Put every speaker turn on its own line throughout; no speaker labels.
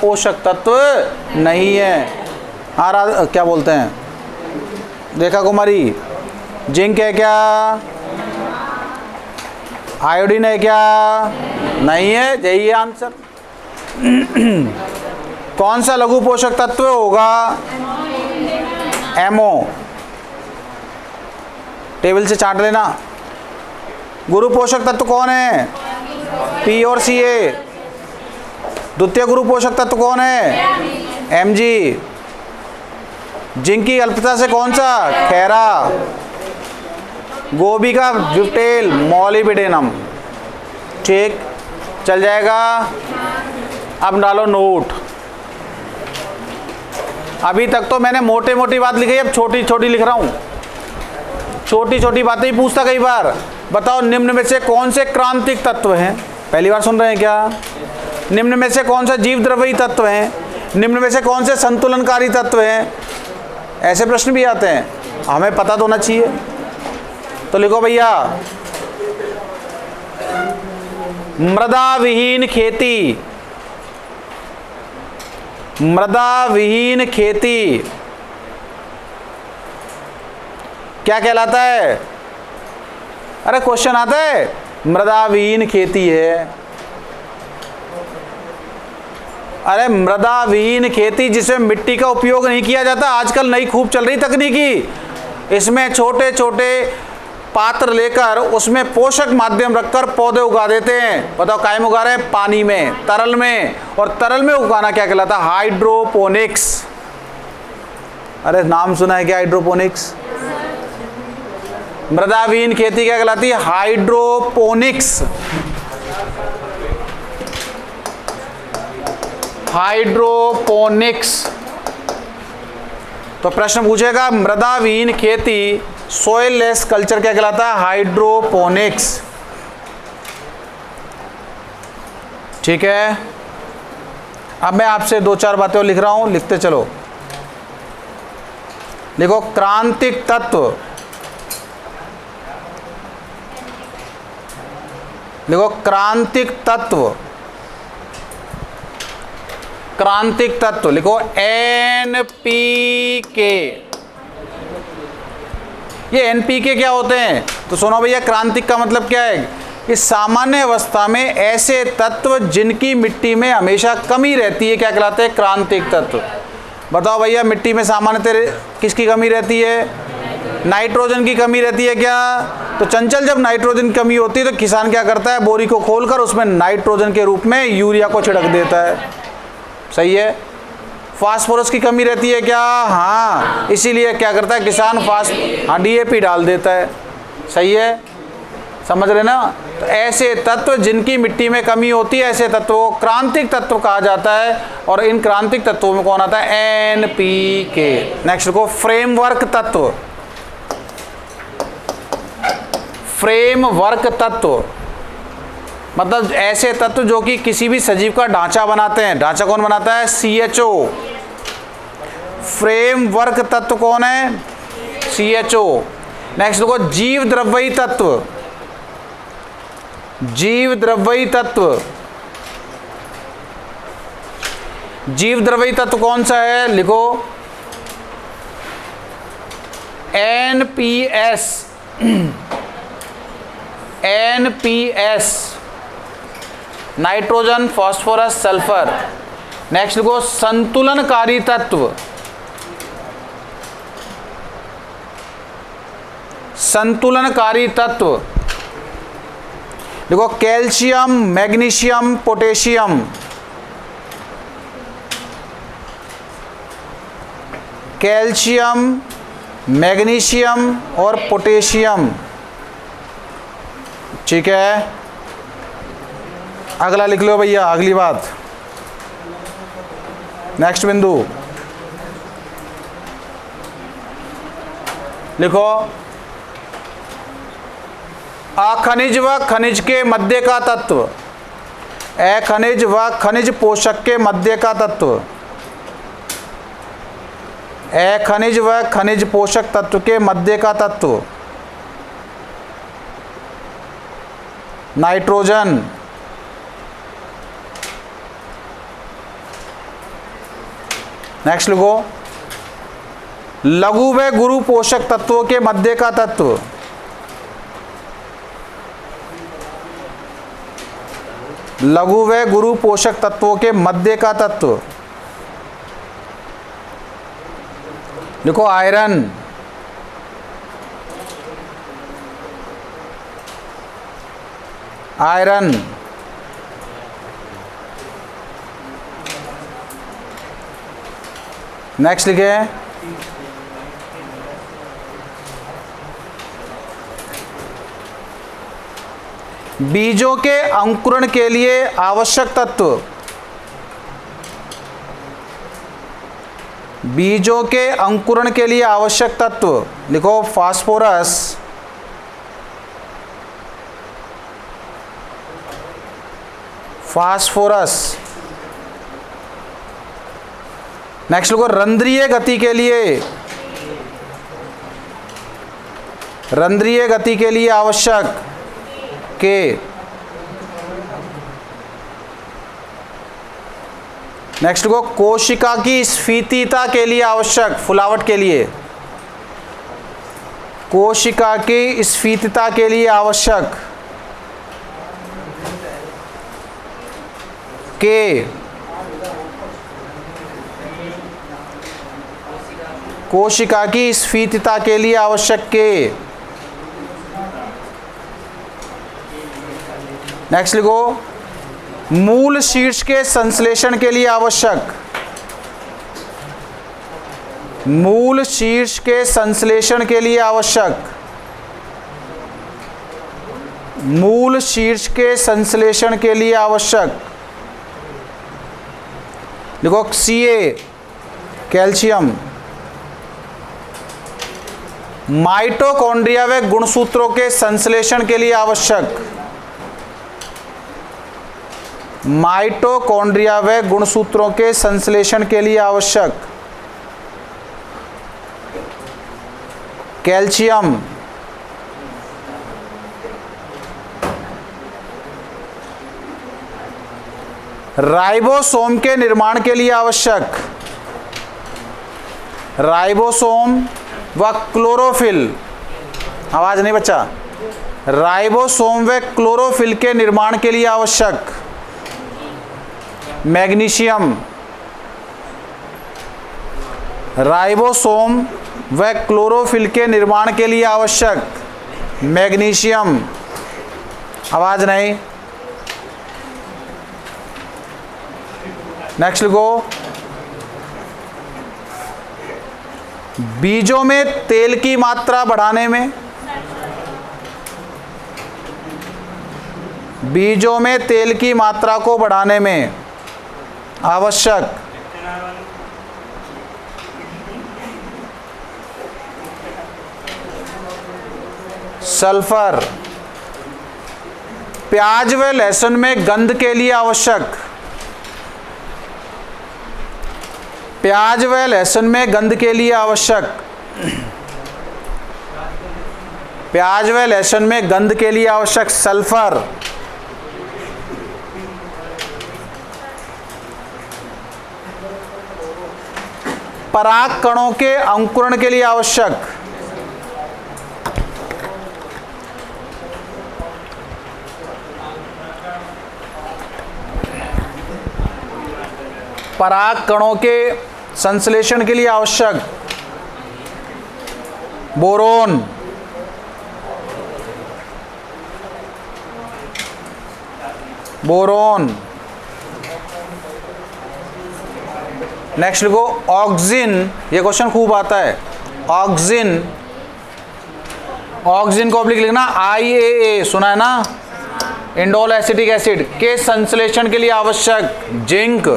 पोषक तत्व नहीं है। क्या बोलते हैं रेखा कुमारी, जिंक है क्या? आयोडीन है क्या? नहीं है, यही है आंसर। कौन सा लघु पोषक तत्व होगा? एमओ। टेबल से चाट लेना। गुरु पोषक तत्व कौन है? पी और सी ए। द्वितीय गुरु पोषक तत्व कौन है? M G. जिंक की अल्पता से कौन सा? खैरा। गोभी का ब्यूटेल मॉलिब्डेनम। ठीक, चल जाएगा। अब डालो नोट। अभी तक तो मैंने मोटे मोटी बात लिखी, अब छोटी छोटी लिख रहा हूं। छोटी छोटी बातें ही पूछता कई बार। बताओ निम्न में से कौन से क्रांतिक तत्व हैं? पहली बार सुन रहे हैं क्या? निम्न में से कौन सा जीव द्रव्यी तत्व हैं? निम्न में से कौन से संतुलनकारी तत्व हैं? ऐसे प्रश्न भी आते हैं, हमें पता तो होना चाहिए। तो लिखो भैया, मृदा विहीन खेती। मृदा विहीन खेती क्या कहलाता है? अरे क्वेश्चन आता है, मृदा विहीन खेती है। अरे मृदा विहीन खेती जिसमें मिट्टी का उपयोग नहीं किया जाता। आजकल नई खूब चल रही तकनीकी, इसमें छोटे छोटे पात्र लेकर उसमें पोषक माध्यम रखकर पौधे उगा देते हैं। बताओ काहे में उगा रहे हैं? पानी में, तरल में। और तरल में उगाना क्या कहलाता है? हाइड्रोपोनिक्स। अरे नाम सुना है क्या हाइड्रोपोनिक्स? मृदा विहीन खेती क्या कहलाती है? हाइड्रोपोनिक्स। हाइड्रोपोनिक्स। तो प्रश्न पूछेगा मृदा विहीन खेती, सोइल लेस कल्चर क्या कहलाता है? हाइड्रोपोनिक्स। ठीक है, अब मैं आपसे दो चार बातें और लिख रहा हूं, लिखते चलो। देखो क्रांतिक तत्व, देखो क्रांतिक तत्व, क्रांतिक तत्व लिखो एनपीके। ये एनपीके क्या होते हैं? तो सुनो भैया, क्रांतिक का मतलब क्या है? कि सामान्य अवस्था में ऐसे तत्व जिनकी मिट्टी में हमेशा कमी रहती है क्या कहलाते हैं? क्रांतिक तत्व। बताओ भैया, मिट्टी में सामान्यतः किसकी कमी रहती है? नाइट्रोजन की कमी रहती है क्या? तो चंचल, जब नाइट्रोजन की कमी होती है तो किसान क्या करता है? बोरी को खोलकर उसमें नाइट्रोजन के रूप में यूरिया को छिड़क देता है। सही है। फास्फोरस की कमी रहती है क्या? हाँ, इसीलिए क्या करता है किसान? डीएपी डाल देता है। सही है, समझ रहे ना? तो ऐसे तत्व जिनकी मिट्टी में कमी होती है, ऐसे तत्वों को क्रांतिक तत्व कहा जाता है। और इन क्रांतिक तत्वों में कौन आता है? एनपीके। नेक्स्ट को फ्रेमवर्क तत्व। फ्रेमवर्क तत्व मतलब ऐसे तत्व जो कि किसी भी सजीव का ढांचा बनाते हैं। ढांचा कौन बनाता है? CHO। फ्रेमवर्क तत्व कौन है? CHO। नेक्स्ट देखो जीव द्रव्यी तत्व। जीव द्रव्यी तत्व, जीव द्रव्यी तत्व कौन सा है? लिखो NPS। NPS, nitrogen, phosphorus, sulphur. Next लिखो संतुलनकारी तत्व। संतुलनकारी तत्व देखो calcium, magnesium, potassium. Calcium, magnesium और पोटेशियम। ठीक है, अगला लिख लो भैया, अगली बात। नेक्स्ट बिंदु लिखो अखनिज व खनिज के मध्य का तत्व। अखनिज व खनिज पोषक के मध्य का तत्व। अखनिज व खनिज पोषक तत्व के मध्य का तत्व। नाइट्रोजन। नेक्स्ट लिखो, लघु व गुरु पोषक तत्वों के मध्य का तत्व। लघु व गुरु पोषक तत्वों के मध्य का तत्व लिखो, आयरन। आयरन। नेक्स्ट लिखे, बीजों के अंकुरण के लिए आवश्यक तत्व। बीजों के अंकुरण के लिए आवश्यक तत्व लिखो, फास्फोरस। फास्फोरस। नेक्स्ट लिखो, रंध्रीय गति के लिए। रंध्रीय गति के लिए आवश्यक के। नेक्स्ट लिखो, कोशिका की स्फीतिता के लिए आवश्यक, फुलावट के लिए। कोशिका की स्फीतिता के लिए आवश्यक के। कोशिका की स्फीतिता के लिए आवश्यक के। नेक्स्ट लिखो, मूल शीर्ष के संश्लेषण के लिए आवश्यक। मूल शीर्ष के संश्लेषण के लिए आवश्यक। मूल शीर्ष के संश्लेषण के लिए आवश्यक लिखो, Ca, कैल्शियम। माइटोकॉन्ड्रिया व गुणसूत्रों के संश्लेषण के लिए आवश्यक। माइटोकॉन्ड्रिया व गुणसूत्रों के संश्लेषण के लिए आवश्यक कैल्शियम। राइबोसोम के निर्माण के लिए आवश्यक। राइबोसोम व क्लोरोफिल, आवाज नहीं बच्चा, राइबोसोम व क्लोरोफिल के निर्माण के लिए आवश्यक मैग्नीशियम। राइबोसोम व क्लोरोफिल के निर्माण के लिए आवश्यक मैग्नीशियम। आवाज नहीं। नेक्स्ट लिखो, बीजों में तेल की मात्रा बढ़ाने में। बीजों में तेल की मात्रा को बढ़ाने में आवश्यक सल्फर। प्याज व लहसुन में गंध के लिए आवश्यक। प्याज व लहसुन में गंध के लिए आवश्यक। प्याज व लहसुन में गंध के लिए आवश्यक सल्फर। पराग कणों के अंकुरण के लिए आवश्यक पराग कणों के संश्लेषण के लिए आवश्यक बोरोन। बोरोन। नेक्स्ट लिखो, ऑक्सिन। ये क्वेश्चन खूब आता है। ऑक्सिन, ऑक्सिन को लिख लिखना IAA, सुना है ना, इंडोल एसिटिक एसिड के संश्लेषण के लिए आवश्यक जिंक।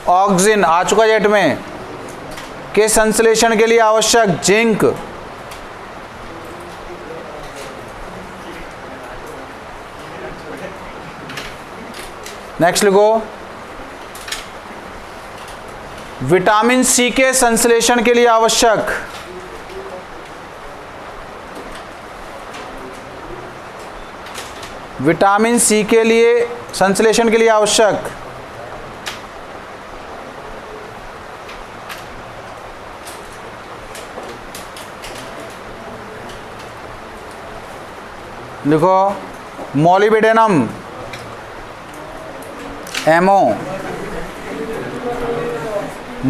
ऑक्सिन आ चुका जेट में, के संश्लेषण के लिए आवश्यक जिंक। नेक्स्ट लिखो, विटामिन सी के संश्लेषण के लिए आवश्यक विटामिन सी के लिए संश्लेषण के लिए आवश्यक लिखो मॉलिबेडेनम एमओ।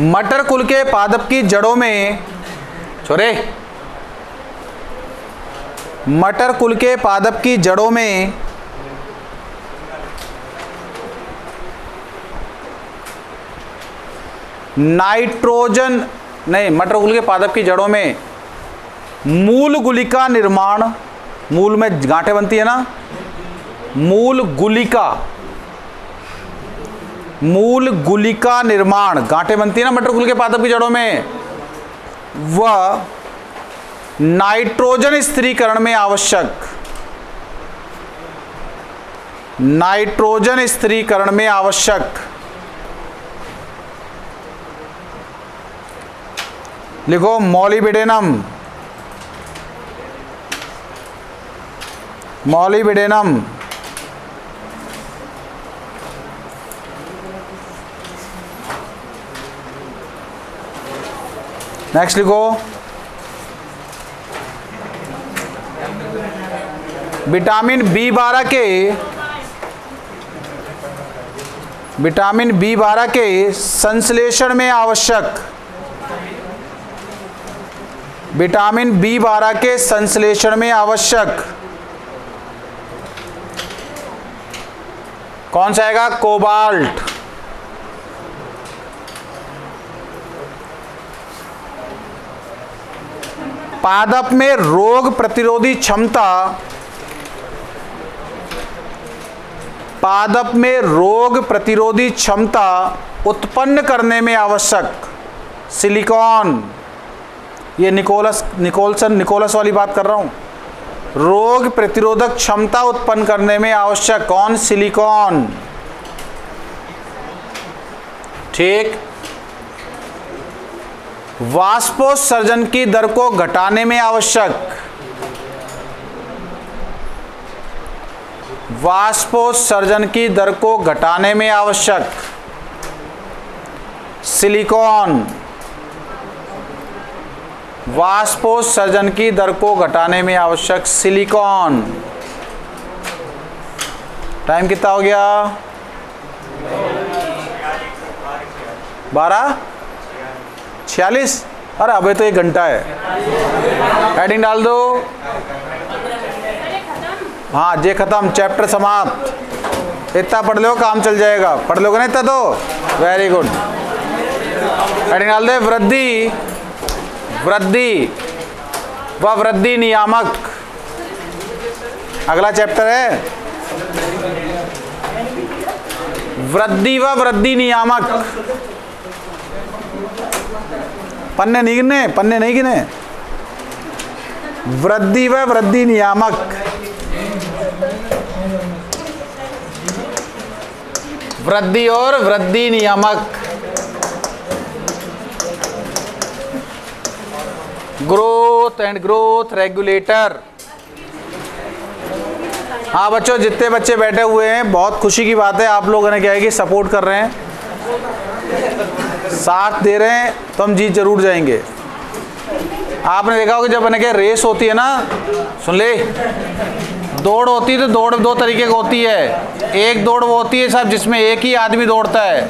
मटर कुल के पादप की जड़ों में, छोरे, मटर कुल के पादप की जड़ों में नाइट्रोजन नहीं, मटर कुल के पादप की जड़ों में मूल गुलिका निर्माण, मूल में गांठें बनती है ना, मूल गुलिका निर्माण, गांठें बनती है ना मटर कुल के पादप की जड़ों में, वह नाइट्रोजन स्थिरीकरण में आवश्यक, नाइट्रोजन स्थिरीकरण में आवश्यक, लिखो मॉलिबेडेनम, मॉलिबेडेनम नेक्स्ट लिखो विटामिन B12 के संश्लेषण में आवश्यक, विटामिन B12 के संश्लेषण में आवश्यक कौन सा आएगा? कोबाल्ट। पादप में रोग प्रतिरोधी क्षमता, पादप में रोग प्रतिरोधी क्षमता उत्पन्न करने में आवश्यक सिलिकॉन। ये निकोलस वाली बात कर रहा हूं। रोग प्रतिरोधक क्षमता उत्पन्न करने में आवश्यक कौन? सिलिकॉन। ठीक। वाष्पोत्सर्जन की दर को घटाने में आवश्यक, वाष्पोत्सर्जन की दर को घटाने में आवश्यक सिलिकॉन। वाष्पोत्सर्जन की दर को घटाने में आवश्यक सिलिकॉन। टाइम कितना हो गया? 12:46। अरे अबे तो 1 घंटा है। हेडिंग डाल दो। हाँ जे खत्म, चैप्टर समाप्त। इतना पढ़ लो काम चल जाएगा। पढ़ लोगे ना इतना तो वेरी गुड। हेडिंग डाल दे वृद्धि, वृद्धि व वृद्धि नियामक। अगला चैप्टर है वृद्धि व वृद्धि नियामक। पन्ने नहीं गिने, पन्ने नहीं गिने। वृद्धि व वृद्धि नियामक, वृद्धि और वृद्धि नियामक। Growth and growth regulator. हाँ बच्चों, जितने बच्चे बैठे हुए हैं बहुत खुशी की बात है, आप लोगों ने क्या है कि सपोर्ट कर रहे हैं, साथ दे रहे हैं, तो हम जीत जरूर जाएंगे। आपने देखा होगा जब मैंने क्या रेस होती है ना, सुन ले, दौड़ होती है तो दौड़ 2 तरीके की होती है। एक दौड़ वो होती है साहब जिसमें एक ही आदमी दौड़ता है,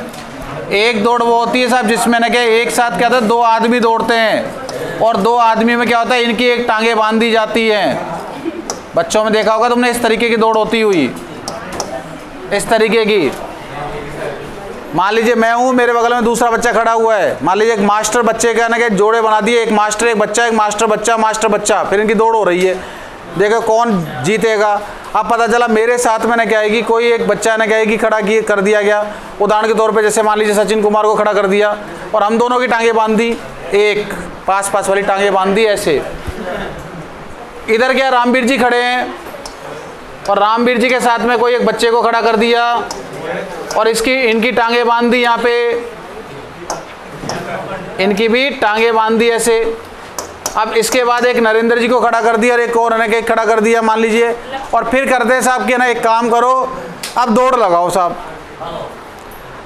एक दौड़ वो होती है साहब जिसमें ना क्या एक साथ क्या होता है 2 आदमी दौड़ते हैं, और 2 आदमी में क्या होता है इनकी एक टांगे बांध दी जाती हैं। बच्चों में देखा होगा तुमने, इस तरीके की दौड़ होती हुई, इस तरीके की। मान लीजिए मैं हूँ, मेरे बगल में दूसरा बच्चा खड़ा हुआ है, मान लीजिए एक मास्टर बच्चे का ना क्या जोड़े बना दिए, एक मास्टर एक बच्चा, एक मास्टर बच्चा, मास्टर बच्चा, फिर इनकी दौड़ हो रही है। देखो कौन जीतेगा। अब पता चला मेरे साथ में ना क्या है कि कोई एक बच्चा ना क्या है कि खड़ा कर दिया गया, उदाहरण के तौर पे जैसे मान लीजिए सचिन कुमार को खड़ा कर दिया, और हम दोनों की टांगे बांध दी, एक पास पास वाली टांगे बांध दी ऐसे। इधर क्या रामवीर जी खड़े हैं, और रामवीर जी के साथ में कोई एक बच्चे को खड़ा कर दिया, और इनकी टांगे बांध दी, यहाँ पे इनकी भी टांगे बांध दी ऐसे। अब इसके बाद एक नरेंद्र जी को खड़ा कर दिया, और एक और ने खड़ा कर दिया मान लीजिए, और फिर करते हैं साहब कि ना एक काम करो, अब दौड़ लगाओ साहब।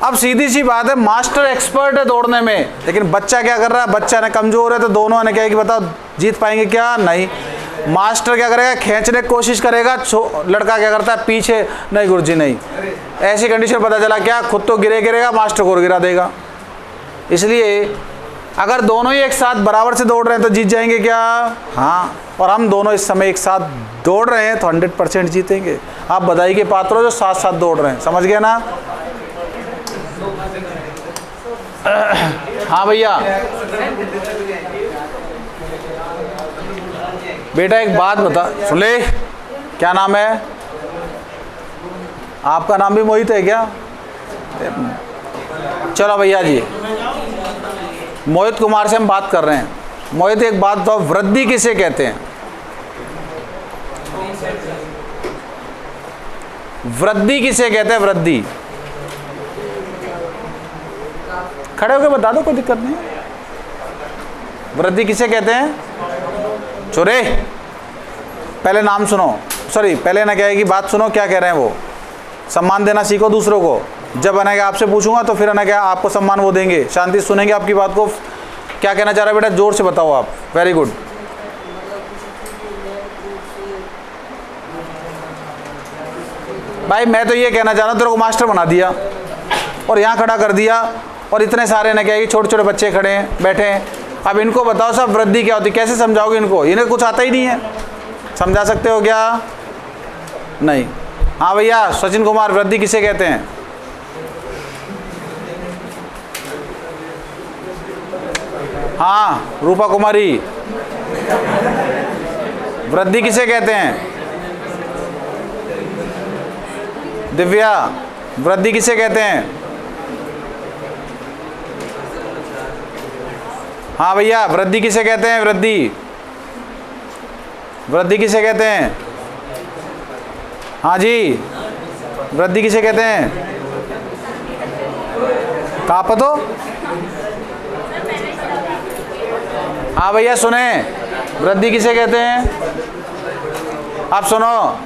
अब सीधी सी बात है, मास्टर एक्सपर्ट है दौड़ने में, लेकिन बच्चा क्या कर रहा है, बच्चा ने कमजोर है, तो दोनों ने क्या है कि बताओ जीत पाएंगे क्या? नहीं। मास्टर क्या करेगा, खींचने की कोशिश करेगा, लड़का क्या करता है पीछे, नहीं गुरुजी नहीं। ऐसी कंडीशन पता चला क्या, खुद तो गिरेगा, मास्टर को गिरा देगा। इसलिए अगर दोनों ही एक साथ बराबर से दौड़ रहे हैं तो जीत जाएंगे क्या? हाँ। और हम दोनों इस समय एक साथ दौड़ रहे हैं तो 100% जीतेंगे। आप बधाई के पात्र हो जो साथ साथ दौड़ रहे हैं, समझ गए ना? हाँ भैया। बेटा एक बात बता, सुन ले, क्या नाम है आपका? नाम भी मोहित है क्या? चलो भैया जी, मोहित कुमार से हम बात कर रहे हैं। मोहित एक बात बताओ, वृद्धि किसे कहते हैं? वृद्धि किसे कहते हैं? वृद्धि खड़े होकर बता दो, कोई दिक्कत नहीं। वृद्धि किसे कहते हैं? चोरे पहले नाम सुनो, सॉरी पहले ना क्या है कि बात सुनो, क्या कह रहे हैं वो। सम्मान देना सीखो दूसरों को। जब है ना क्या आपसे पूछूंगा तो फिर है ना क्या आपको सम्मान वो देंगे, शांति से सुनेंगे आपकी बात को। क्या कहना चाह रहे बेटा, जोर से बताओ आप। Very good. भाई मैं तो ये कहना चाह रहा हूँ, तेरे को मास्टर बना दिया और यहाँ खड़ा कर दिया और इतने सारे ना क्या कि छोटे छोटे बच्चे खड़े हैं, बैठे हैं। अब इनको बताओ सब वृद्धि क्या होती है, कैसे समझाओगे इनको? इन्हें कुछ आता ही नहीं है। समझा सकते हो क्या? नहीं। हाँ भैया सचिन कुमार, वृद्धि किसे कहते हैं? हाँ रूपा कुमारी, वृद्धि किसे कहते हैं? दिव्या, वृद्धि किसे कहते हैं? हाँ भैया, वृद्धि किसे कहते हैं? वृद्धि, वृद्धि किसे कहते हैं? हाँ जी, वृद्धि किसे कहते हैं? कहाँ पतो? हाँ भैया सुने, वृद्धि किसे कहते हैं? आप सुनो,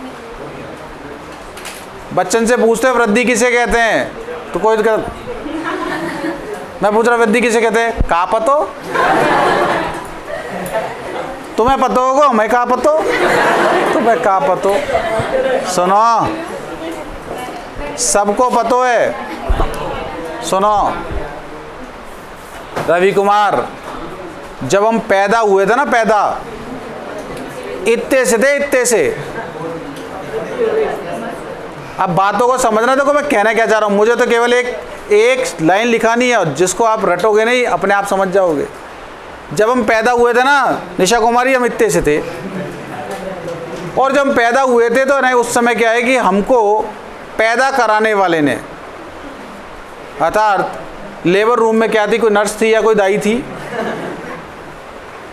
बच्चन से पूछते हैं वृद्धि किसे कहते हैं, तो कोई मैं पूछ रहा वृद्धि किसे कहते हैं? कहाँ पतो? तुम्हें पता होगा, मैं कहाँ पतो? तुम्हें कहाँ पतो? सुनो, सबको पतो है। सुनो रवि कुमार, जब हम पैदा हुए थे ना, पैदा इतने से थे, इतने से। अब बातों को समझना, देखो मैं कहना क्या चाह रहा हूँ, मुझे तो केवल एक लाइन लिखानी है जिसको आप रटोगे नहीं, अपने आप समझ जाओगे। जब हम पैदा हुए थे ना निशा कुमारी, हम इतने से थे। और जब हम पैदा हुए थे तो नहीं, उस समय क्या है कि हमको पैदा कराने वाले ने, अर्थात लेबर रूम में क्या थी, कोई नर्स थी या कोई दाई थी,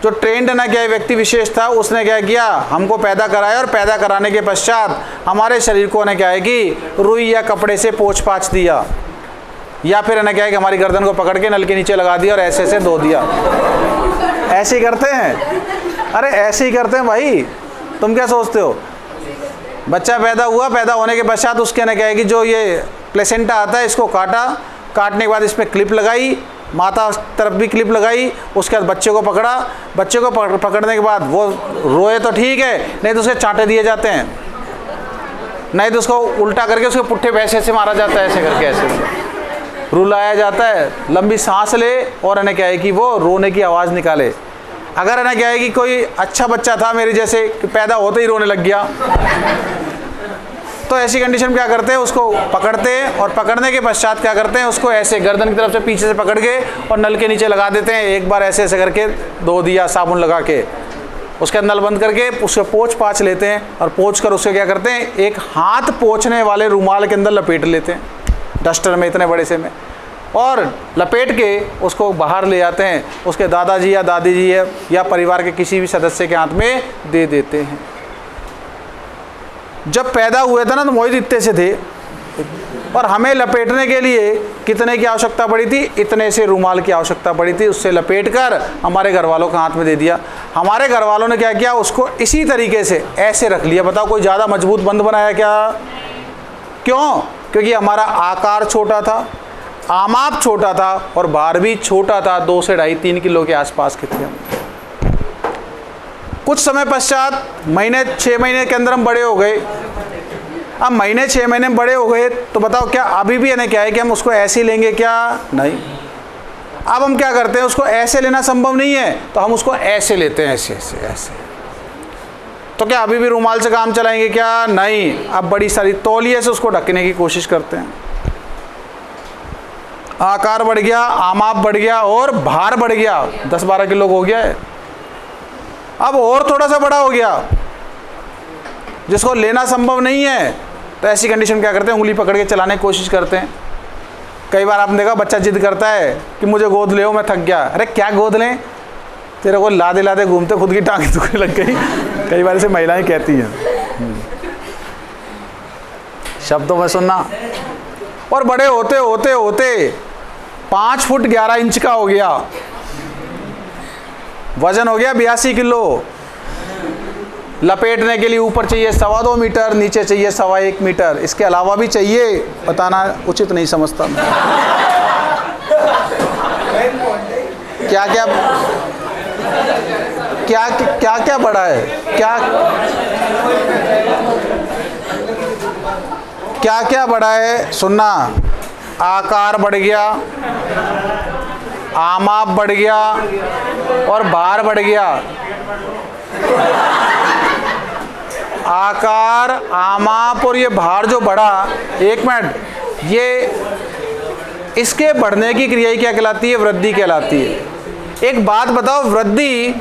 जो ट्रेंड ना क्या व्यक्ति विशेष था, उसने क्या किया, हमको पैदा कराया। और पैदा कराने के पश्चात हमारे शरीर को ने क्या है कि रुई या कपड़े से पोंछ पाछ दिया, या फिर ना क्या है कि हमारी गर्दन को पकड़ के नल के नीचे लगा दिया और ऐसे ऐसे धो दिया। ऐसे ही करते हैं, अरे ऐसे ही करते हैं भाई, तुम क्या सोचते हो? बच्चा पैदा हुआ, पैदा होने के पश्चात उसके ना क्या है कि जो ये प्लेसेंटा आता है, इसको काटा, काटने के बाद इसमें क्लिप लगाई, माता तरफ भी क्लिप लगाई, उसके बाद बच्चे को पकड़ा। बच्चे को पकड़ने के बाद वो रोए तो ठीक है, नहीं तो उसके चांटे दिए जाते हैं, नहीं तो उसको उल्टा करके उसके पुट्ठे पैसे से मारा जाता है, ऐसे करके ऐसे रुलाया जाता है, लंबी सांस ले और है ना क्या है कि वो रोने की आवाज़ निकाले। अगर है ना क्या है कि कोई अच्छा बच्चा था मेरे जैसे, पैदा होते ही रोने लग गया, तो ऐसी कंडीशन में क्या करते हैं, उसको पकड़ते हैं और पकड़ने के पश्चात क्या करते हैं, उसको ऐसे गर्दन की तरफ से पीछे से पकड़ के और नल के नीचे लगा देते हैं। एक बार ऐसे ऐसे करके धो दिया साबुन लगा के, उसके नल बंद करके उसके पोंछ पाछ लेते हैं और पोंछ कर उसके क्या करते हैं, एक हाथ पोंछने वाले रुमाल के अंदर लपेट लेते हैं, डस्टर में इतने बड़े से में, और लपेट के उसको बाहर ले जाते हैं, उसके दादाजी या दादी जी या परिवार के किसी भी सदस्य के हाथ में दे देते हैं। जब पैदा हुए थे ना तो मोहित इतने से थे, और हमें लपेटने के लिए कितने की आवश्यकता पड़ी थी, इतने से रुमाल की आवश्यकता पड़ी थी। उससे लपेट कर हमारे घर वालों के हाथ में दे दिया। हमारे घर वालों ने क्या किया, उसको इसी तरीके से ऐसे रख लिया। बताओ कोई ज़्यादा मजबूत बंद बनाया क्या? क्यों? क्योंकि हमारा आकार छोटा था, आमाप छोटा था और भार भी छोटा था, 2 से 2.5-3 किलो के आसपास के थे। कुछ समय पश्चात महीने 6 महीने के अंदर हम बड़े हो गए। अब महीने 6 महीने में बड़े हो गए तो बताओ क्या अभी भी यानी क्या है कि हम उसको ऐसे ही लेंगे क्या? नहीं। अब हम क्या करते हैं, उसको ऐसे लेना संभव नहीं है तो हम उसको ऐसे लेते हैं, ऐसे ऐसे ऐसे। तो क्या अभी भी रुमाल से काम चलाएंगे क्या? नहीं। अब बड़ी सारी तौलिए से उसको ढकने की कोशिश करते हैं। आकार बढ़ गया, आमाप बढ़ गया और भार बढ़ गया, 10-12 किलो हो गया है। अब और थोड़ा सा बड़ा हो गया जिसको लेना संभव नहीं है, तो ऐसी कंडीशन क्या करते हैं, उंगली पकड़ के चलाने की कोशिश करते हैं। कई बार आपने देखा बच्चा जिद करता है कि मुझे गोद ले, मैं थक गया। अरे क्या गोद लें, तेरे को लादे लादे घूमते खुद की टांग दुखने लग गई। कई बार इसे महिलाएं कहती हैं, शब्दों में सुनना। और बड़े होते होते होते 5 फुट 11 इंच का हो गया, वजन हो गया 82 किलो। लपेटने के लिए ऊपर चाहिए 2.25 मीटर, नीचे चाहिए 1.25 मीटर, इसके अलावा भी चाहिए, बताना उचित नहीं समझता मैं। क्या क्या क्या क्या क्या बड़ा है, क्या क्या क्या बड़ा है, सुनना। आकार बढ़ गया, आमाप बढ़ गया और भार बढ़ गया। आकार, आमाप और ये भार जो बढ़ा, 1 मिनट, ये इसके बढ़ने की क्रिया क्या कहलाती है? वृद्धि कहलाती है। एक बात बताओ, वृद्धि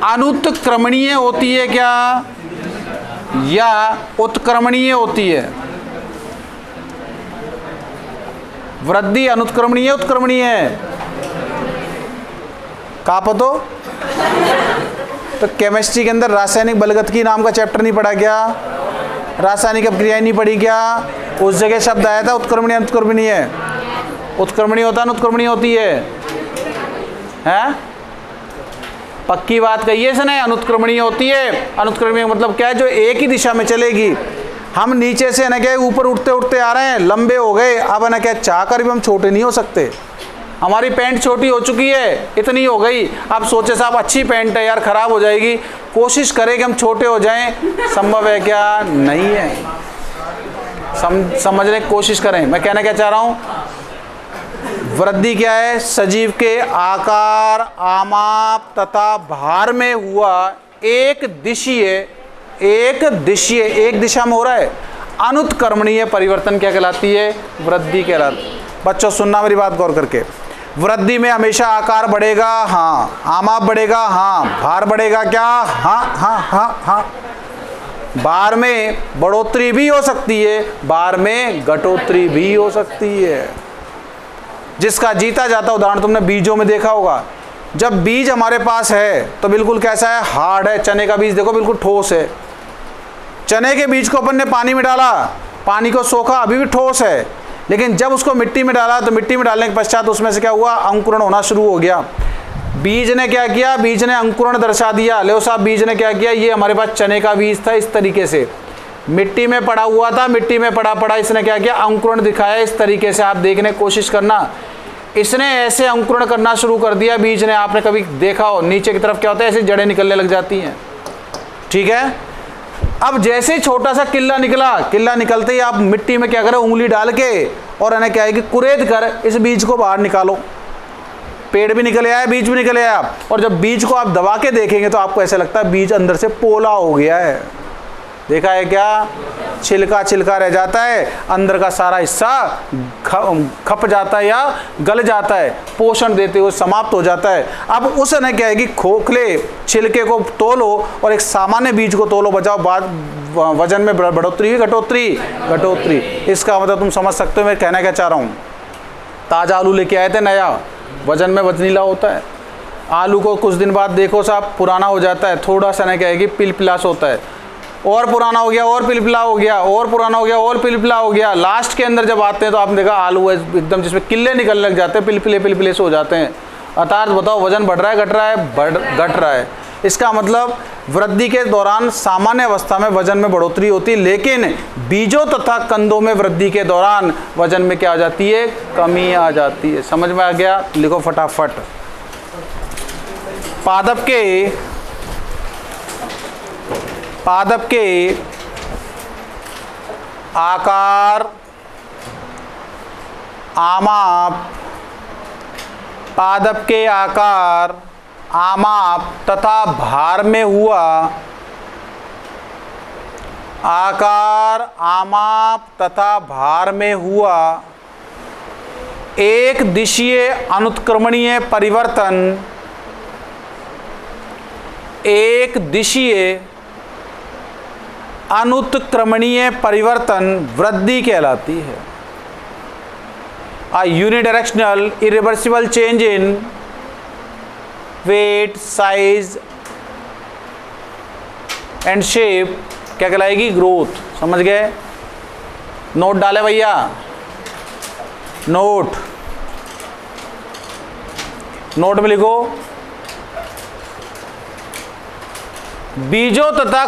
अनुत्क्रमणीय होती है क्या या उत्क्रमणीय होती है? वृद्धि अनुत्क्रमणीय उत्क्रमणीय है? कहा पतो? तो केमिस्ट्री के अंदर रासायनिक बलगतकी नाम का चैप्टर नहीं पढ़ा क्या? रासायनिक अपक्रियाएं नहीं पढ़ी क्या? उस जगह शब्द आया था उत्क्रमणीय अनुत्क्रमणीय। उत्क्रमणीय होता है अनुत्क्रमणीय होती है? हैं? पक्की बात कही है इसने, अनुत्क्रमणीय होती है। अनुत्क्रमणीय मतलब क्या है? जो एक ही दिशा में चलेगी। हम नीचे से ना क्या ऊपर उठते उठते आ रहे हैं, लंबे हो गए, अब ना क्या चाह कर भी हम छोटे नहीं हो सकते। हमारी पैंट छोटी हो चुकी है, इतनी हो गई, अब सोचे साहब अच्छी पैंट है यार, खराब हो जाएगी, कोशिश करें कि हम छोटे हो जाएं, संभव है क्या? नहीं है। समझने की कोशिश करें। मैं कहना क्या चाह रहा हूं, वृद्धि क्या है? सजीव के आकार, आमाप तथा भार में हुआ एक दिशा में हो रहा है अनुत्क्रमणीय परिवर्तन क्या कहलाती है? वृद्धि कहलाती है। बच्चों सुनना मेरी बात गौर करके। वृद्धि में हमेशा आकार बढ़ेगा, हाँ। आमाप बढ़ेगा, हाँ। भार बढ़ेगा क्या? हाँ हाँ हाँ हाँ। भार में बढ़ोतरी भी हो सकती है, भार में घटोतरी भी हो सकती है। जिसका जीता जाता उदाहरण तुमने बीजों में देखा होगा। जब बीज हमारे पास है तो बिल्कुल कैसा है? हार्ड है। चने का बीज देखो बिल्कुल ठोस है। चने के बीज को अपन ने पानी में डाला, पानी को सोखा, अभी भी ठोस है। लेकिन जब उसको मिट्टी में डाला तो मिट्टी में डालने के पश्चात उसमें से क्या हुआ? अंकुरण होना शुरू हो गया। बीज ने क्या किया? बीज ने अंकुरण दर्शा दिया। ले साहब, बीज ने क्या किया? ये हमारे पास चने का बीज था, इस तरीके से मिट्टी में पड़ा हुआ था, मिट्टी में पड़ा इसने क्या किया? अंकुरण दिखाया। इस तरीके से आप देखने की कोशिश करना, इसने ऐसे अंकुरण करना शुरू कर दिया बीज ने। आपने कभी देखा हो नीचे की तरफ क्या होता है? ऐसी जड़ें निकलने लग जाती हैं, ठीक है। अब जैसे छोटा सा किल्ला निकला, किल्ला निकलते ही आप मिट्टी में क्या करें? उंगली डाल के और है क्या है कि कुरेद कर इस बीज को बाहर निकालो। पेड़ भी निकल आया, बीज भी निकल आया। और जब बीज को आप दबा के देखेंगे तो आपको ऐसा लगता है बीज अंदर से पोला हो गया है। देखा है क्या? छिलका छिलका रह जाता है, अंदर का सारा हिस्सा खप जाता है या गल जाता है, पोषण देते हुए समाप्त हो जाता है। अब उस ने क्या है कि खोखले छिलके को तोलो और एक सामान्य बीज को तोलो, बचाओ बाद वजन में बढ़ोतरी घटोतरी। इसका मतलब तुम समझ सकते हो मैं कहना क्या चाह रहा हूँ। ताज़ा आलू लेके आए थे नया, वजन में वजनीला होता है। आलू को कुछ दिन बाद देखो साहब पुराना हो जाता है, थोड़ा सा ना क्या है कि पिलपिलास होता है, और पुराना हो गया, और पिलपिला हो गया, और पुराना हो गया, और पिलपिला हो गया। लास्ट के अंदर जब आते हैं तो आपने देखा आलू एकदम जिसमें किल्ले निकलने लग जाते हैं, पिलपिले से हो जाते हैं। अर्थात बताओ वजन बढ़ रहा है घट रहा है? घट रहा है। इसका मतलब वृद्धि के दौरान सामान्य अवस्था में वजन में बढ़ोतरी होती है, लेकिन बीजों तथा कंदों में वृद्धि के दौरान वजन में क्या आ जाती है? कमी आ जाती है। समझ में आ गया? लिखो फटाफट। पादप के पादप के आकार, आमाप, पादप के आकार, आमाप तथा भार में हुआ, आकार, आमाप तथा भार में हुआ एक दिशीय अनुत्क्रमणीय परिवर्तन, एक दिशीय अनुत्क्रमणीय परिवर्तन वृद्धि कहलाती है। A unidirectional irreversible change in weight, size and shape क्या कहलाएगी? ग्रोथ। समझ गए? नोट डाले भैया, नोट में लिखो, बीजों तथा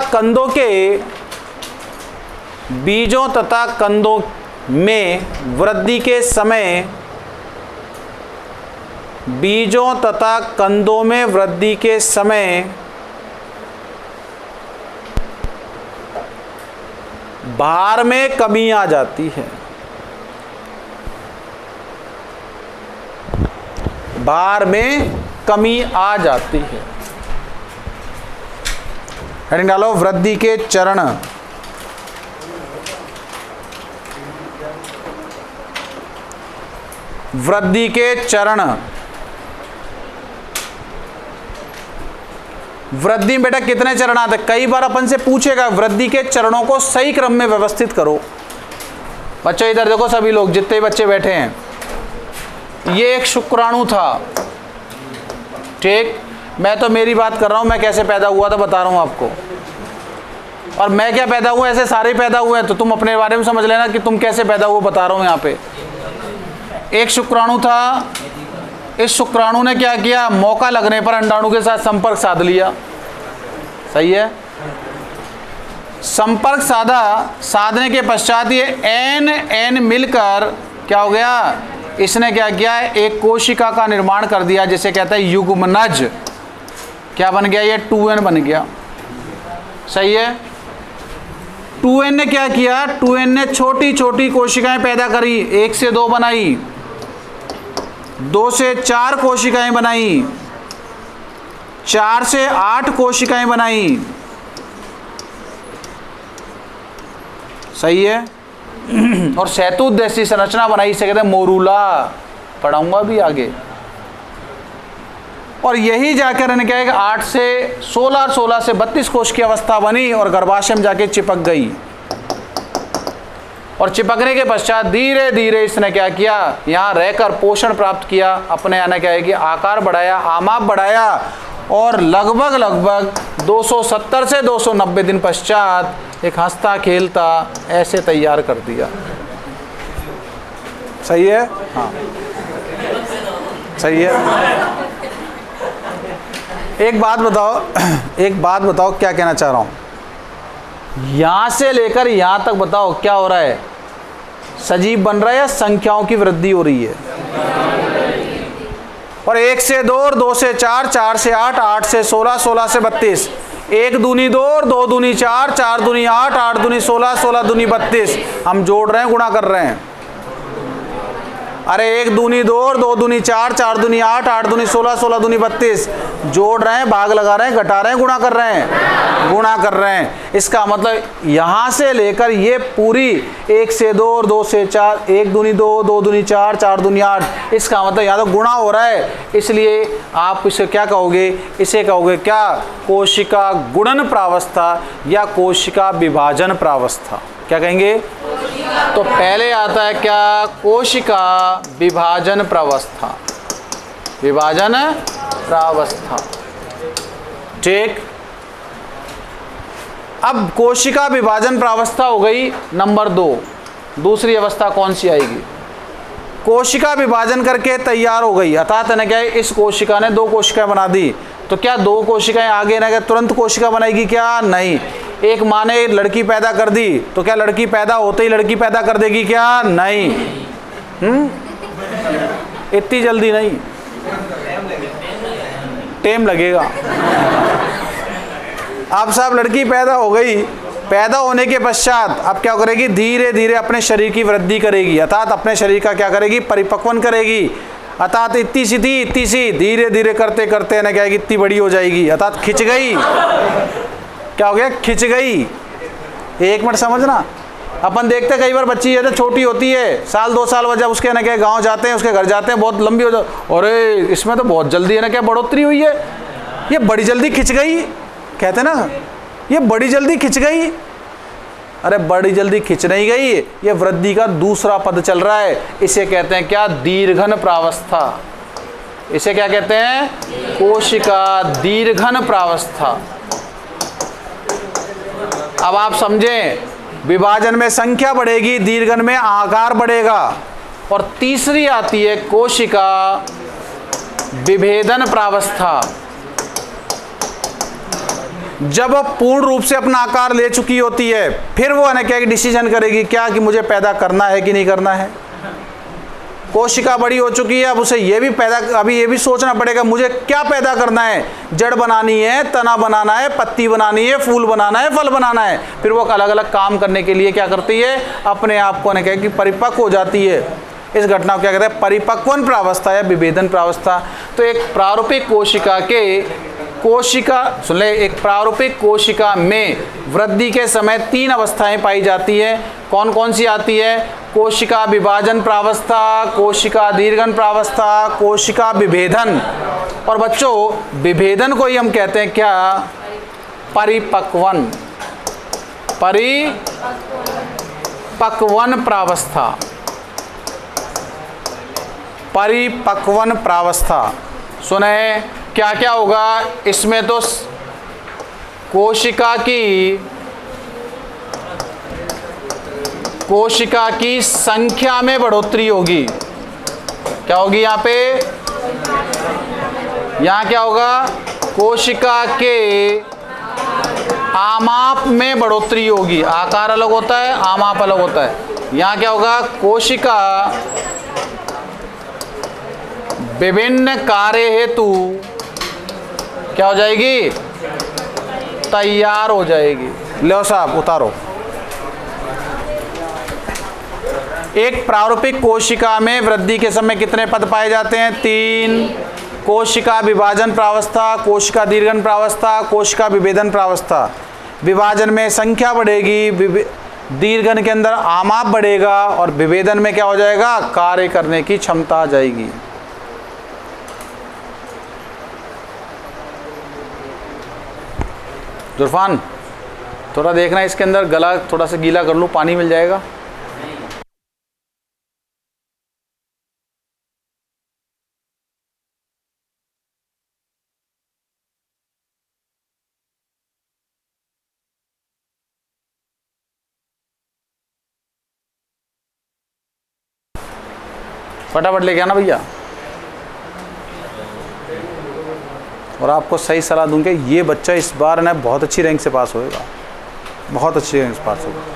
कंदों में वृद्धि के समय, बीजों तथा कंदों में वृद्धि के समय भार में कमी आ जाती है, भार में कमी आ जाती है। हेडिंग डालो, वृद्धि के चरण। वृद्धि के चरण। वृद्धि में बेटा कितने चरण आते हैं? कई बार अपन से पूछेगा, वृद्धि के चरणों को सही क्रम में व्यवस्थित करो। बच्चों इधर देखो, सभी लोग जितने बच्चे बैठे हैं, ये एक शुक्राणु था, ठीक। मैं तो मेरी बात कर रहा हूं, मैं कैसे पैदा हुआ था बता रहा हूं आपको, और मैं क्या पैदा हुआ, ऐसे सारे पैदा हुए हैं, तो तुम अपने बारे में समझ लेना कि तुम कैसे पैदा हुए, बता रहा हूं यहाँ पे। एक शुक्राणु था, इस शुक्राणु ने क्या किया, मौका लगने पर अंडाणु के साथ संपर्क साध लिया। सही है? संपर्क साधने के पश्चात ये एन मिलकर क्या हो गया, इसने क्या किया, एक कोशिका का निर्माण कर दिया, जिसे कहते हैं युग्मनज। क्या बन गया, ये 2n बन गया। सही है? 2n ने क्या किया, 2n ने छोटी छोटी कोशिकाएं पैदा करी, 1 से 2 बनाई, 2 से 4 कोशिकाएं बनाई, 4 से 8 कोशिकाएं बनाई। सही है? और शहतूत जैसी संरचना बनाई, इसे कहते हैं मोरूला, पढ़ाऊंगा भी आगे। और यही जाकर इन्हें क्या है, 8 से 16, 16 से 32 कोश की अवस्था बनी और गर्भाशय में जाके चिपक गई। और चिपकने के पश्चात धीरे धीरे इसने क्या किया, यहाँ रहकर पोषण प्राप्त किया, अपने आने क्या है कि आकार बढ़ाया, आमाप बढ़ाया, और लगभग 270 से 290 दिन पश्चात एक हंसता खेलता ऐसे तैयार कर दिया। सही है? हाँ सही है। एक बात बताओ क्या कहना चाह रहा हूं, यहां से लेकर यहां तक बताओ क्या हो रहा है, सजीव बन रहा है या संख्याओं की वृद्धि हो रही है? और 1 से 2 और 2 से 4, 4 से 8, 8 से 16, 16 से 32, 1 दूनी 2 और 2 दूनी 4, 4 दूनी 8, 8 दूनी 16, 16 दूनी 32। हम जोड़ रहे हैं, गुणा कर रहे हैं। अरे 1 दूनी 2 और 2 दूनी 4, 4 दूनी 8, 8 दूनी 16, 16 दूनी 32। जोड़ रहे हैं, भाग लगा रहे हैं, घटा रहे हैं, गुणा कर रहे हैं, गुणा कर रहे हैं। इसका मतलब यहां से लेकर ये पूरी 1 से 2 और 2 से 4, 1 दूनी 2, 2 दूनी 4, 4 दूनी 8। इसका मतलब यहाँ तो गुणा हो रहा है, इसलिए आप इसे क्या कहोगे, इसे कहोगे क्या, कोशिका गुणन प्रावस्था या कोशिका विभाजन प्रावस्था। क्या कहेंगे? तो पहले आता है क्या, कोशिका विभाजन प्रावस्था, विभाजन प्रावस्था, ठीक। अब कोशिका विभाजन प्रावस्था हो गई नंबर 2। दूसरी अवस्था कौन सी आएगी? कोशिका विभाजन करके तैयार हो गई, अर्थात है ना क्या, इस कोशिका ने 2 कोशिकाएं बना दी, तो क्या 2 कोशिकाएं आगे ना तुरंत कोशिका बनाएगी क्या? नहीं। एक माँ ने लड़की पैदा कर दी, तो क्या लड़की पैदा होते ही लड़की पैदा कर देगी क्या? नहीं। इतनी जल्दी नहीं, टाइम लगेगा। अब साहब लड़की पैदा हो गई, पैदा होने के पश्चात अब क्या करेगी, धीरे धीरे अपने शरीर की वृद्धि करेगी, अर्थात अपने शरीर का क्या करेगी, परिपक्वन करेगी। अर्थात इतनी सी थी, इतनी सी, धीरे धीरे करते करते ना क्या है, इतनी बड़ी हो जाएगी, अर्थात खिंच गई। क्या हो गया, खिंच गई। एक मिनट समझना, अपन देखते कई बार बच्ची जैसे छोटी होती है, साल 2 साल बाद जब उसके ना क्या गाँव जाते हैं, उसके घर जाते हैं, बहुत लंबी हो जाए, अरे इसमें तो बहुत जल्दी है ना क्या बढ़ोतरी हुई है, ये बड़ी जल्दी खिंच गई, कहते ना ये बड़ी जल्दी खिंच गई। अरे बड़ी जल्दी खिंच नहीं गई, ये वृद्धि का दूसरा पद चल रहा है। इसे कहते हैं क्या, दीर्घन प्रावस्था। इसे क्या कहते हैं, कोशिका दीर्घन प्रावस्था। अब आप समझें, विभाजन में संख्या बढ़ेगी, दीर्घन में आकार बढ़ेगा। और तीसरी आती है कोशिका विभेदन प्रावस्था। जब वो पूर्ण रूप से अपना आकार ले चुकी होती है, फिर वो है क्या डिसीजन करेगी क्या कि मुझे पैदा करना है कि नहीं करना है। कोशिका बड़ी हो चुकी है, अब उसे ये भी अभी ये भी सोचना पड़ेगा मुझे क्या पैदा करना है, जड़ बनानी है, तना बनाना है, पत्ती बनानी है, फूल बनाना है, फल बनाना है। फिर वो अलग अलग काम करने के लिए क्या करती है, अपने आप को क्या कि परिपक्व हो जाती है। इस घटना को क्या कहते हैं, परिपक्वन प्रावस्था या विभेदन प्रावस्था। तो एक प्रारूपिक कोशिका सुन ले, एक प्रारूपिक कोशिका में वृद्धि के समय 3 अवस्थाएं पाई जाती है। कौन कौन सी आती है, कोशिका विभाजन प्रावस्था, कोशिका दीर्घन प्रावस्था, कोशिका विभेदन। और बच्चों विभेदन को ही हम कहते हैं क्या, परिपक्वन प्रावस्था। परिपक्वन प्रावस्था सुने क्या क्या होगा इसमें, तो कोशिका की संख्या में बढ़ोतरी होगी। क्या होगी यहाँ पे, यहाँ क्या होगा, कोशिका के आमाप में बढ़ोतरी होगी। आकार अलग होता है, आमाप अलग होता है। यहाँ क्या होगा, कोशिका विभिन्न कार्य हेतु क्या हो जाएगी, तैयार हो जाएगी। लो साहब उतारो। एक प्रारूपिक कोशिका में वृद्धि के समय कितने पद पाए जाते हैं, 3। कोशिका विभाजन प्रावस्था, कोशिका दीर्घन प्रावस्था, कोशिका विभेदन प्रावस्था। विभाजन में संख्या बढ़ेगी, दीर्घन के अंदर आमाप बढ़ेगा, और विभेदन में क्या हो जाएगा, कार्य करने की क्षमता आ जाएगी। जुर्फान थोड़ा देखना, इसके अंदर गला थोड़ा सा गीला कर लूँ, पानी मिल जाएगा। फटाफट लेके आना भैया। और आपको सही सलाह दूंगा, ये बच्चा इस बार ना बहुत अच्छी रैंक से पास होएगा, बहुत अच्छी रैंक से पास होगा।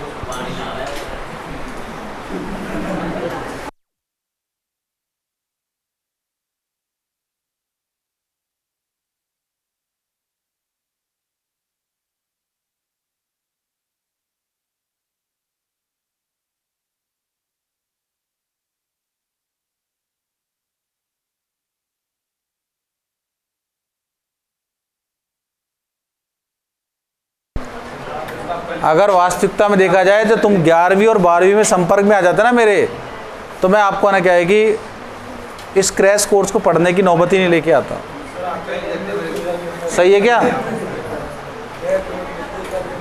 अगर वास्तविकता में देखा जाए तो तुम 11वीं और 12वीं में संपर्क में आ जाते ना मेरे, तो मैं आपको ना क्या है कि इस क्रैश कोर्स को पढ़ने की नौबत ही नहीं लेके आता। सही है क्या,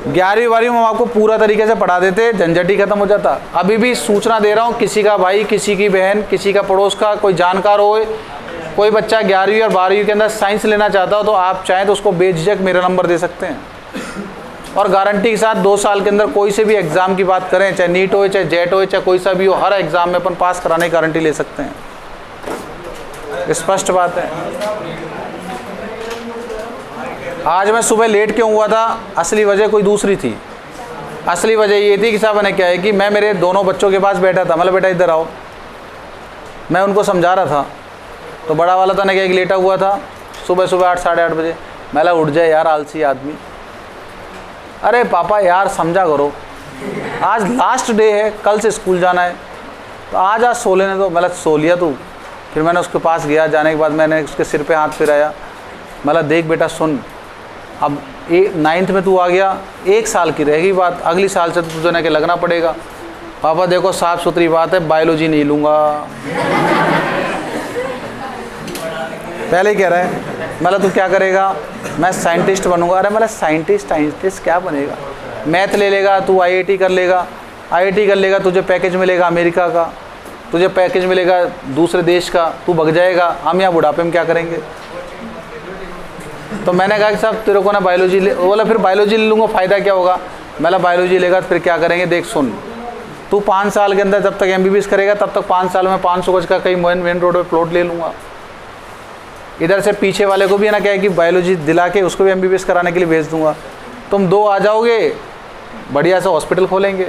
11वीं 12वीं में हम आपको पूरा तरीके से पढ़ा देते, झंझट ही खत्म हो जाता। अभी भी सूचना दे रहा हूँ, किसी का भाई, किसी की बहन, किसी का पड़ोस का कोई जानकार हो, कोई बच्चा 11वीं और 12वीं के अंदर साइंस लेना चाहता हो, तो आप चाहें तो उसको बेझिझक मेरा नंबर दे सकते हैं, और गारंटी के साथ 2 साल के अंदर कोई से भी एग्ज़ाम की बात करें, चाहे नीट हो, चाहे जेट हो, चाहे कोई सा भी हो, हर एग्ज़ाम में अपन पास कराने की गारंटी ले सकते हैं। स्पष्ट बात है। आज मैं सुबह लेट क्यों हुआ था, असली वजह कोई दूसरी थी। असली वजह ये थी कि साहब ने क्या है कि मैं मेरे दोनों बच्चों के पास बैठा था, मतलब बेटा इधर आओ, मैं उनको समझा रहा था, तो बड़ा वाला था ना क्या, लेटा हुआ था सुबह सुबह 8 साढ़े 8 बजे। मैं उठ जाए यार आलसी आदमी, अरे पापा यार समझा करो, आज लास्ट डे है, कल से स्कूल जाना है, तो आज सो लेने दो। मतलब सो लिया तू। फिर मैंने उसके पास गया, जाने के बाद मैंने उसके सिर पे हाथ फिराया। मतलब देख बेटा सुन, अब 9th में तू आ गया, 1 साल की रहेगी बात, अगली साल से तो तुझे ना के लगना पड़ेगा। पापा देखो साफ़ सुथरी बात है, बायोलॉजी नहीं लूँगा। पहले ही कह रहा है। मतलब तू क्या करेगा? मैं साइंटिस्ट बनूंगा। अरे मतलब साइंटिस्ट क्या बनेगा? मैथ ले लेगा तू, IIT कर लेगा, IIT कर लेगा, तुझे पैकेज मिलेगा अमेरिका का, तुझे पैकेज मिलेगा दूसरे देश का, तू भग जाएगा। हम यहाँ बुढ़ापे में क्या करेंगे? तो मैंने कहा कि साहब तेरे को ना बायोलॉजी ले, बोला फिर बायोलॉजी ले लूँगा, फ़ायदा क्या होगा? मैंने बायोलॉजी लेगा तो फिर क्या करेंगे? देख सुन, तू 5 साल के अंदर जब तक MBBS करेगा तब तक 5 साल में 500 गज का कहीं मेन रोड पर प्लॉट ले लूँगा। इधर से पीछे वाले को भी ना क्या है कि बायोलॉजी दिला के उसको भी MBBS कराने के लिए भेज दूँगा। तुम 2 आ जाओगे, बढ़िया सा हॉस्पिटल खोलेंगे,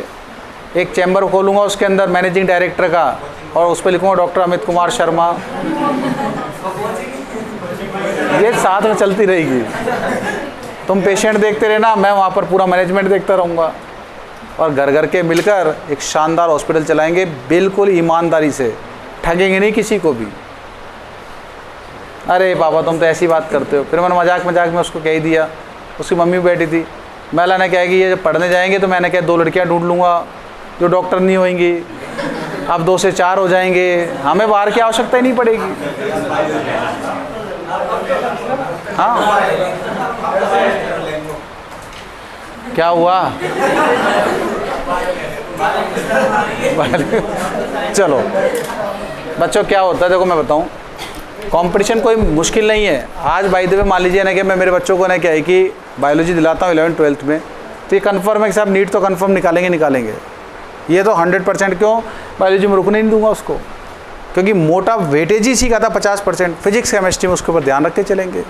एक चैम्बर खोलूँगा उसके अंदर मैनेजिंग डायरेक्टर का, और उस पर लिखूँगा डॉक्टर अमित कुमार शर्मा। ये साथ में चलती रहेगी। तुम पेशेंट देखते रहना, मैं वहाँ पर पूरा मैनेजमेंट देखता रहूँगा, और घर घर के मिलकर एक शानदार हॉस्पिटल चलाएंगे, बिल्कुल ईमानदारी से, ठगेंगे नहीं किसी को भी। अरे पापा तुम तो ऐसी बात करते हो। फिर मैंने मजाक में उसको कह ही दिया। उसकी मम्मी बैठी थी। मैंने ने क्या कि ये जब पढ़ने जाएंगे तो मैंने क्या 2 लड़कियां ढूंढ लूँगा जो डॉक्टर नहीं होंगी, अब 2 से 4 हो जाएंगे, हमें बाहर की आवश्यकता ही नहीं पड़ेगी। हाँ क्या हुआ? चलो बच्चों, क्या होता है देखो मैं बताऊं, कंपटीशन कोई मुश्किल नहीं है। आज बाय द वे मान लीजिए ना कि मैं मेरे बच्चों को ना क्या है कि बायोलॉजी दिलाता हूँ 11th 12th में, तो ये कन्फर्म है कि साहब नीट तो कन्फर्म निकालेंगे। ये तो 100%। क्यों? बायोलॉजी में रुकने नहीं दूंगा उसको, क्योंकि मोटा वेटेज ही सीखा था 50%, फिजिक्स केमिस्ट्री में उसके ऊपर ध्यान रख के चलेंगे,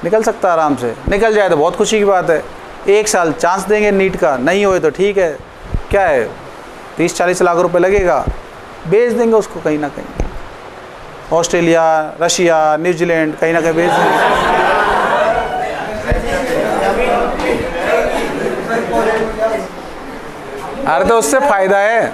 निकल सकता है आराम से। निकल जाए तो बहुत खुशी की बात है। 1 साल चांस देंगे नीट का, नहीं होए तो ठीक है, क्या है 30-40 लाख रुपए लगेगा, भेज देंगे उसको कहीं ना कहीं, ऑस्ट्रेलिया, रशिया, न्यूजीलैंड, कहीं ना कहीं भेज देंगे। अरे तो उससे फ़ायदा है।